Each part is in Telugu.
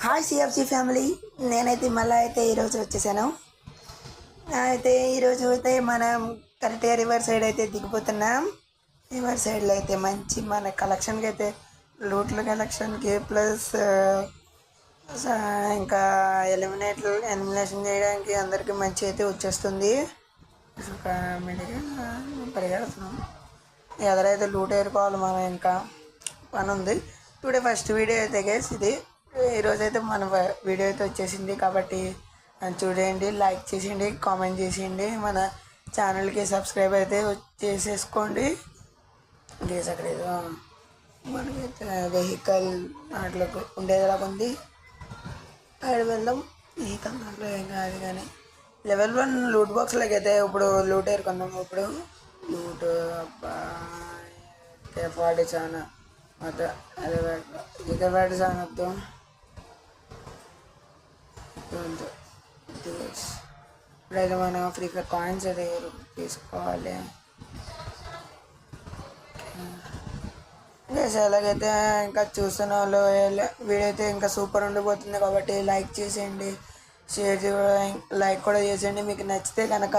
హాయ్ సిఎఫ్సి ఫ్యామిలీ, నేనైతే మళ్ళీ ఈరోజు వచ్చేసాను. ఈరోజు అయితే మనం కరెక్ట్గా రివర్ సైడ్ అయితే దిగిపోతున్నాం. రివర్ సైడ్లో అయితే మంచి మన కలెక్షన్కి అయితే లూట్ల కలెక్షన్కి ప్లస్ ఇంకా ఎలిమినేషన్ చేయడానికి అందరికీ మంచి అయితే వచ్చేస్తుంది. పరిగెడుతున్నాం, ఎదరైతే లూట్ ఏరుకోవాలి. మనం ఇంకా పని ఉంది. టుడే ఫస్ట్ వీడియో అయితే గైస్ ఇది. ఈరోజైతే మన వీడియో అయితే వచ్చేసింది కాబట్టి చూడండి, లైక్ చేసేయండి, కామెంట్ చేసేయండి, మన ఛానల్కి సబ్స్క్రైబ్ అయితే చేసేసుకోండి. గేస్ అక్కడ ఏదో మనకైతే వెహికల్ దాంట్లోకి ఉండేదిలాగా ఉంది. అక్కడ వెళ్దాం. వెహికల్ దాంట్లో ఏం కాదు కానీ లెవెల్ 1 లూట్ బాక్స్లోకి అయితే ఇప్పుడు లూట్ ఏరుకుందాం. ఇప్పుడు లూట్ వాడి చాలా మొత్తం అదే ఇక్కడ వాడి చాలా వద్దాం. ఇప్పుడైతే మనం ఫ్రీ ఫైర్ కాయిన్స్ అయితే తీసుకోవాలి. ఎలాగైతే ఇంకా చూస్తున్న వాళ్ళు వీడియో అయితే ఇంకా సూపర్ ఉండిపోతుంది కాబట్టి లైక్ చేసేయండి, షేర్ లైక్ కూడా చేసేయండి. మీకు నచ్చితే కనుక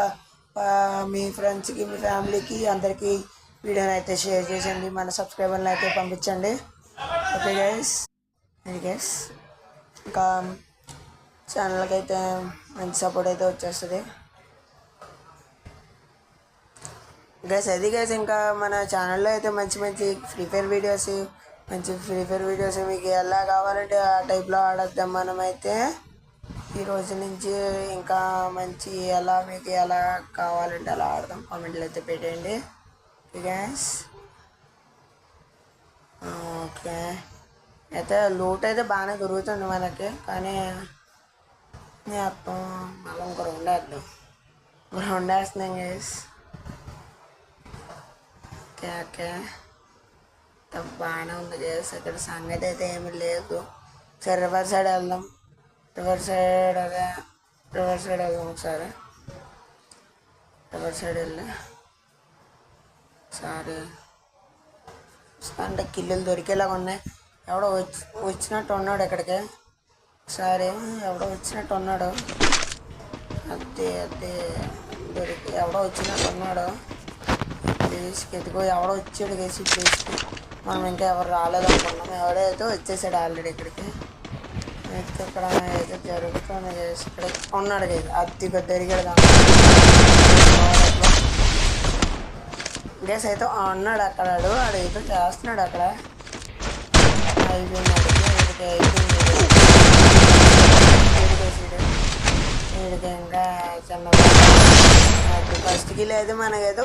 మీ ఫ్రెండ్స్కి, మీ ఫ్యామిలీకి అందరికీ వీడియోని అయితే షేర్ చేసేయండి. మన సబ్స్క్రైబర్ని అయితే పంపించండి. ఓకే గైస్, అది గైస్ ఇంకా ఛానల్కి అయితే మంచి సపోర్ట్ అయితే వచ్చేస్తుంది గైస్. అది గైస్ ఇంకా మన ఛానల్లో అయితే మంచి ఫ్రీ ఫైర్ వీడియోస్ మీకు ఎలా కావాలంటే ఆ టైప్లో ఆడద్దాం. మనమైతే ఈ రోజు నుంచి ఇంకా మంచి మీకు ఎలా కావాలంటే అలా ఆడదాం. కామెంట్లు అయితే పెట్టేయండి గైస్. ఓకే, అయితే లూట్ అయితే బాగానే దొరుకుతుంది మనకి, కానీ మళ్ళీ ఇంకో రెండేస్తున్నాం గైస్. ఓకే ఓకే, బాగానే ఉంది గైస్. ఇక్కడ సంగతి అయితే ఏమీ లేదు. సరే రివర్ సైడ్ వెళ్దాం. రివర్ సైడ్ వెళ్దాం ఒకసారి. రివర్ సైడ్ వెళ్ళి ఒకసారి అంటే కిల్లులు దొరికేలాగా ఉన్నాయి. ఎవడో వచ్చినట్టు ఉన్నాడు ఇక్కడికి. ఒకసారి ఎవడో వచ్చినట్టు ఉన్నాడు. అదే ఎవడో వచ్చినట్టు ఉన్నాడు. ప్లేస్కి ఎదుగో ఎవడో వచ్చాడు కేసి ప్లేస్కి. మనం ఇంకా ఎవరు రాలేదు అనుకున్నాం. ఎవడైతే వచ్చేసాడు ఆల్రెడీ ఇక్కడికి. అయితే ఇక్కడ ఏదో జరుగుతుంది కేసి ఇక్కడ ఉన్నాడు కేసి అతిగా దొరికాడు. గేస్ అయితే ఉన్నాడు అక్కడ. ఏదో చేస్తున్నాడు అక్కడ. అయిపోయింది వీడికి ఇంకా చిన్న ఫస్ట్ కిల్ అయితే మనకైతే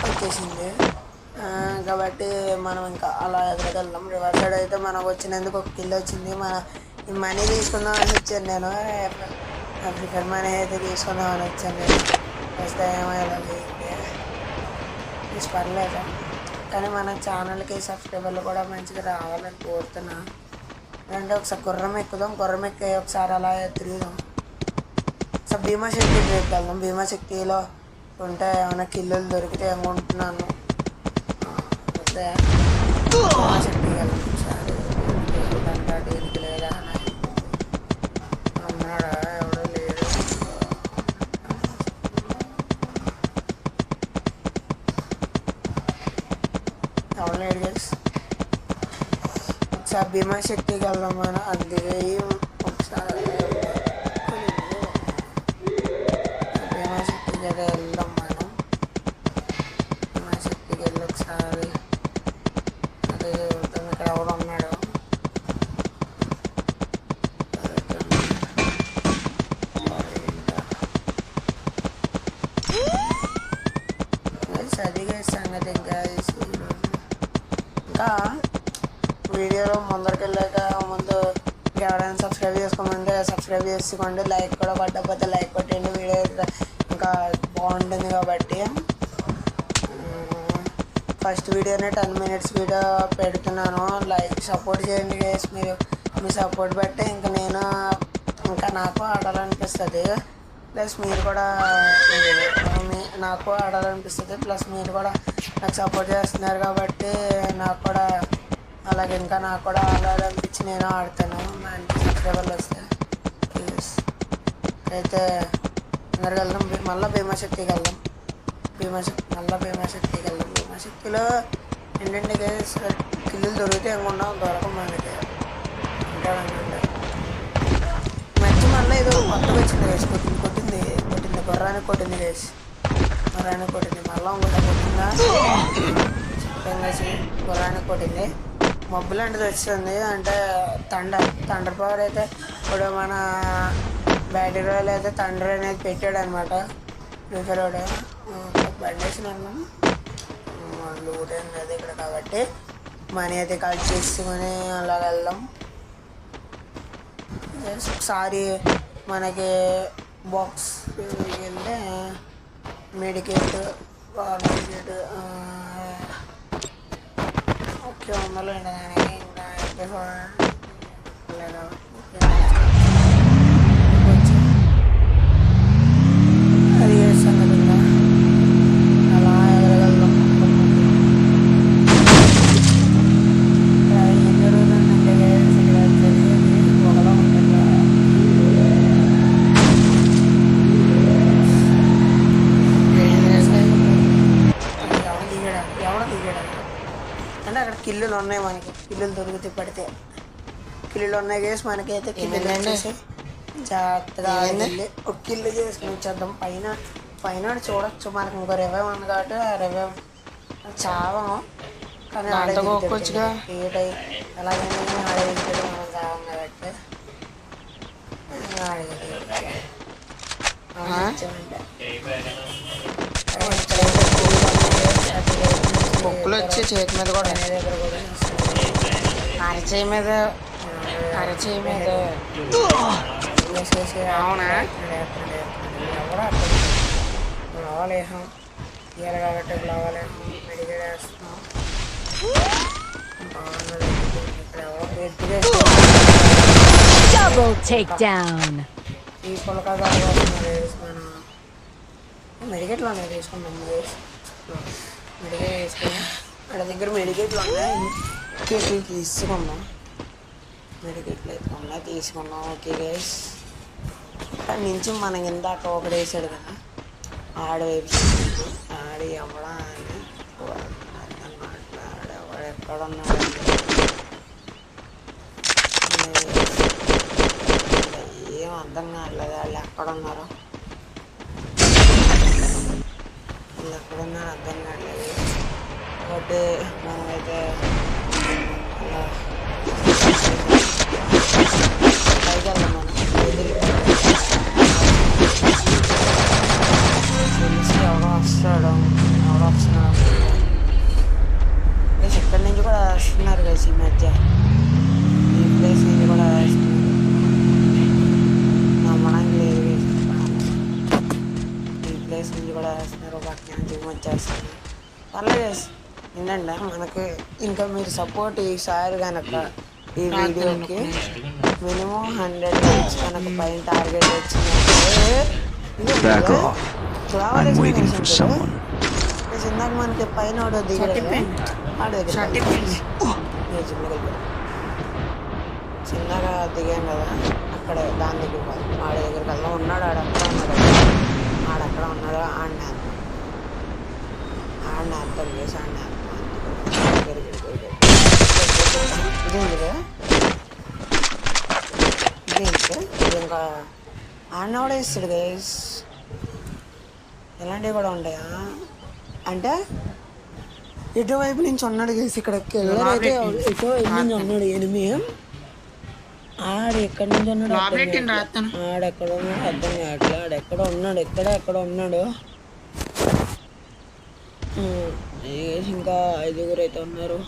వచ్చేసింది. కాబట్టి మనం ఇంకా అలా ఎదురుకెళ్దాం. రివర్స్ సైడ్ అయితే మనకు వచ్చినందుకు ఒక కిల్ వచ్చింది. మనీ తీసుకుందామని వచ్చాను నేను. ఫ్రీ ఫైర్ మనీ అయితే తీసుకుందామని వచ్చాను నేను. వస్తే ఏమైనా పర్లేదు, కానీ మన ఛానల్కి సబ్స్క్రైబర్లు కూడా మంచిగా రావాలని కోరుతున్నా. అంటే ఒకసారి గుర్రం ఎక్కుదాం. గుర్రం ఎక్కి ఒకసారి అలా తిరుగుదాం. ఒకసారి భీమాశక్తి ట్రిప్కి వెళ్దాం. భీమాశక్తిలో ఉంటే ఏమైనా కిల్లులు దొరికితే ఏమనుకుంటున్నాను. అయితే భీమాశక్తికి వెళ్దాం ఒకసారి. దీనికి లేదా అన్నాడా? ఎవడో లేడు. ఎవరు లేడు గైస్. ఒకసారి భీమాశక్తికి వెళ్దాం. మనం అది ఒకసారి భీమాశక్తికి అయితే వెళ్దాం. మనం భీమాశక్తికి వెళ్ళి ఒకసారి అదే ఇక్కడ ఎవరు ఉన్నాడు. సరిగా సంగతి ఇంకా వీడియోలో ముందరికి వెళ్ళాక ముందు ఎవరైనా సబ్స్క్రైబ్ చేసుకోమంటే సబ్స్క్రైబ్ చేసుకోండి. లైక్ కూడా కొట్టకపోతే లైక్ కొట్టండి. వీడియో ఇంకా బాగుంటుంది కాబట్టి. ఫస్ట్ వీడియోనే 10 minutes వీడియో పెడుతున్నాను. లైక్ సపోర్ట్ చేయండి గైస్. మీ సపోర్ట్ బట్టే ఇంకా నాకు ఆడాలనిపిస్తుంది. ప్లస్ మీరు కూడా నాకు ఆడాలనిపిస్తుంది. ప్లస్ మీరు కూడా నాకు సపోర్ట్ చేస్తున్నారు కాబట్టి నాకు కూడా అలా అలాగే ఇంకా నాకు కూడా ఆడాలి అనిపించి నేను ఆడతాను. మా ఇంటి సబ్స్క్రైబర్లు వస్తే అయితే అందరికి వెళ్దాం. మళ్ళీ భీమాశక్తికి వెళ్దాం. భీమాశక్తికి వెళ్దాం. భీమాశక్తిలో ఏంటంటే కిల్లులు దొరికితే ఏమన్నా దొరకం మనకి ఉంటాడంటే మంచి మళ్ళీ ఏదో కొత్తగా వచ్చింది వేసి కొట్టింది గుర్రానికి కొట్టింది వేసి మళ్ళీ ఇంకోటి కొట్టిందా చెప్పాం వేసి గుర్రానికి కొట్టింది. మబ్బు లాంటిది వచ్చింది అంటే థండర్ పవర్ అయితే ఇప్పుడు మన బ్యాటరీ వాళ్ళు అయితే థండర్ అనేది పెట్టాడు అనమాట. ప్రిఫర్ బండి వేసినాను లూట్ అయింది అది ఇక్కడ కాబట్టి మనీ అయితే కలెక్ట్ చేసుకుని అలా వెళ్దాం. ఒకసారి మనకి బాక్స్ వెళ్తే మెడికేట్ ఓకే ఉండాలండి దానికి ఇంకా అది సంగతి అలా ఎగరగలుగుతాం. ఏం జరుగుతుందంటే జరిగేది ఒకలా ఉంటుంది. ఎవడ దిగాడు అంటే అక్కడ కిల్లులు ఉన్నాయి. మనకి కిల్లులు దొరికితే పడితే కిల్లులు ఉన్నాయి కేసు మనకైతే కిల్లులు వచ్చేసి జాగ్రత్తగా ఒక కిల్లు చేసుకుని వచ్చేద్దాం. పైన చూడొచ్చు. మనకి ఇంకో రివే ఉంది కాబట్టి ఆ రివే చావము కానీ ఆడేకొచ్చుగా ఏటై ఎలాగైనా ఆడేది మనం చావం కాబట్టి బొక్కులు వచ్చి చేతి మీద కూడా దగ్గర కూడా అరచేయి మీద అవునా ఎవడో లావాలేసాం ఇవ్వాలి కాబట్టి లావాలేసాం మెడికేట్ వేస్తున్నాం. ఇక్కడ ఈ పులకాలు వేసుకున్నాను. మెడికేట్లోనే తీసుకున్నాం. మెడికేట్ వేసుకున్నాం. అక్కడ దగ్గర మెడికేట్లు ఉన్నాయి తీసుకున్నాం. మెడికేట్లు అయితే ఉన్నాయి తీసుకున్నాం. ఓకే గైస్ అక్కడి నుంచి మనం ఇందాక ఒకటి వేసాడు కదా ఆడవైపు ఆడి ఎవడా అని ఆడెవడు ఎక్కడ ఉన్నాడు ఏం అర్థం కావట్లేదు. వాళ్ళు ఎక్కడున్నారో అర్థం కావట్లేదు. కాబట్టి మనమైతే పైకి వెళ్దాం. మనం తెలిసి ఎవడో వస్తున్నాడు ఇక్కడి నుంచి కూడా వస్తున్నారు కదా ఈ మధ్య. ఈ ప్లేస్ నుంచి కూడా వస్తున్నారు. నమ్మడానికి లేదు. ఈ ప్లేస్ నుంచి కూడా వస్తున్నారు. పక్కన నుంచి వచ్చేస్తున్నారు. పర్లేదు ఏంటంటే మనకి ఇంకా మీరు సపోర్ట్ ఈసారి కనుక ఈ వీడియోకి మినిమం 100 likes కనుక పైన టార్గెట్ వచ్చిందంటే ఇందాక మనకి పైన చిన్నగా దిగాం కదా అక్కడ దాని దగ్గర ఆడ దగ్గరికి వెళ్దాం. ఉన్నాడు ఆడక్కడ ఉన్నాడు ఆడిన అర్థం చేసి ఇది ఇంకా ఆడిన కూడా ఇస్తాడు గైస్. ఇలాంటివి కూడా ఉంటాయా అంటే ఎటువైపు నుంచి ఉన్నాడు గైస్. ఇక్కడ అయితే ఎటువైపు నుంచి ఉన్నాడు ఎనిమిది ఆడు ఎక్కడి నుంచి ఉన్నాడు ఆడెక్కడ ఉన్నాడు అర్థం కావట్లే. ఆడెక్కడ ఉన్నాడు ఎక్కడ ఉన్నాడు. ఇంకా 5 అయితే ఉన్నారు.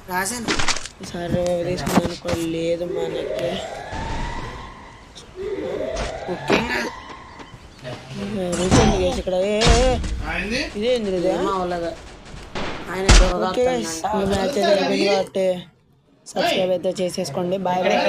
రాశాను ఈసారి తీసుకున్నాను కూడా లేదు మనకి. ఇక్కడ ఇదేంది ఆయన మ్యాచ్ అయితే అయిపోయింది కాబట్టి సబ్స్క్రైబ్ అయితే చేసేసుకోండి. Bye bye.